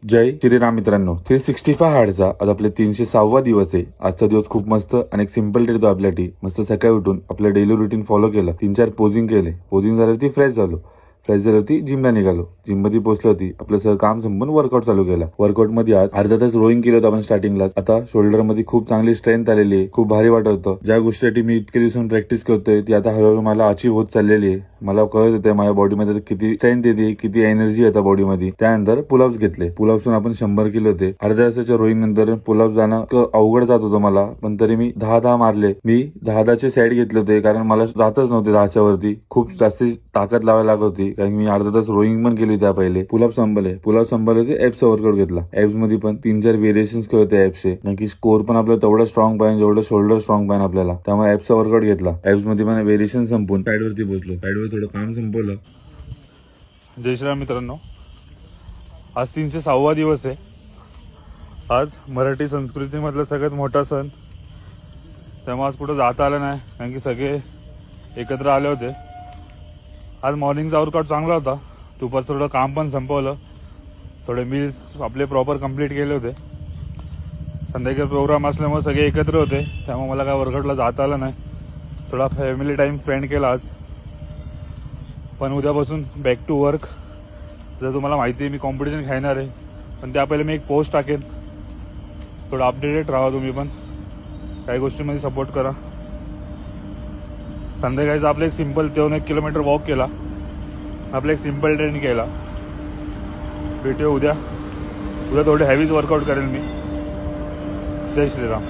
जय श्रीराम मित्रांनो, 365 हार्डचा आज आपले 306वा दिवस आहे। आजचा दिवस खूप मस्त आणि एक सिंपल डे तो आपल्यासाठी। मस्त सकाळी उठून आपलं डेली रुटीन फॉलो केलं, 3-4 पोजिंग केले, पोजिंग झाल्यावरती फ्रेश झालो, फ्रेश झाल्यावरती जिमला निघालो, जिम मध्ये पोहोचल्यावरती आपलं सगळं काम संपून वर्कआउट चालू केला। वर्कआउट मध्ये आज अर्धा तास रोईंग केलं होतं आपण स्टार्टिंगला। आता शोल्डर मध्ये खूप चांगली स्ट्रेंथ आलेली आहे, खूप भारी वाटत होतं। ज्या गोष्टीसाठी मी इतके दिवसांपासून प्रॅक्टिस करतोय ती आता हळूहळू मला अचीव होत चाललेली आहे। मला कळत होतं माझ्या बॉडीमध्ये किती स्ट्रेंथ येते, किती एनर्जी येते बॉडीमध्ये। त्यानंतर पुलअप्स घेतले, पुलअप्स आपण 100 केले होते। अर्ध्या तासाच्या रोईंग नंतर पुलअप जाणं अवघड जात होतं मला, पण तरी मी 10 मारले। मी 10चे साईड घेतले होते कारण मला जातच नव्हते 10च्या वरती, खूप जास्त ताकद लावायला लागत होती कारण मी अर्धा तास रोईंग पण केली त्या पहिले। पुलअप संपले, पुलअप संपले ऍप्सचा वर्कआउट घेतला। ऍप्स मध्ये पण 3-4 व्हेरिएशन्स केले होते ऍप्सचे, कारण की स्कोर पण आपल्याला तेवढा स्ट्रॉंग पाहिजे जेवढं शोल्डर स्ट्रॉंग पाहिजे आपल्याला। त्यामुळे ऍप्सचा वर्कआउट घेतला। ऍप्स मध्ये पण व्हेरिएशन संपून साईडवरती पोहोचलो, साईडवर थोडं काम संपवलं। जय श्रीराम मित्रांनो, आज 306वा दिवस आहे। आज मराठी संस्कृतीमधला सगळ्यात मोठा सण, त्यामुळे आज कुठं जाता आलं नाही कारण की सगळे एकत्र आले होते। आज मॉर्निंगचा वर्कआउट चांगला होता, दुपारचं थोडं काम पण संपवलं, थोडे मील्स आपले प्रॉपर कंप्लीट केले होते। संध्याकाळी प्रोग्राम असल्यामुळे सगळे एकत्र होते, त्यामुळे मला काय वर्कआउटला जाता आलं नाही। थोडा फॅमिली टाइम स्पेंड केला आज, पण उद्यापासून बॅक टू वर्क। जर तुम्हाला माहिती आहे मी कॉम्पिटिशन खेळणार आहे, पण त्या पहिले मी एक पोस्ट टाकेन, थोडं अपडेटेड राहा तुम्ही पण, काही गोष्टींमध्ये सपोर्ट करा। संध्याकाळीचा आपलं एक सिंपल 1 किलोमीटर वॉक केला, आपला एक सिंपल ट्रेन केला। भेटूया उद्या थोडे हेवीज वर्कआउट करेल मी। जय श्रीराम।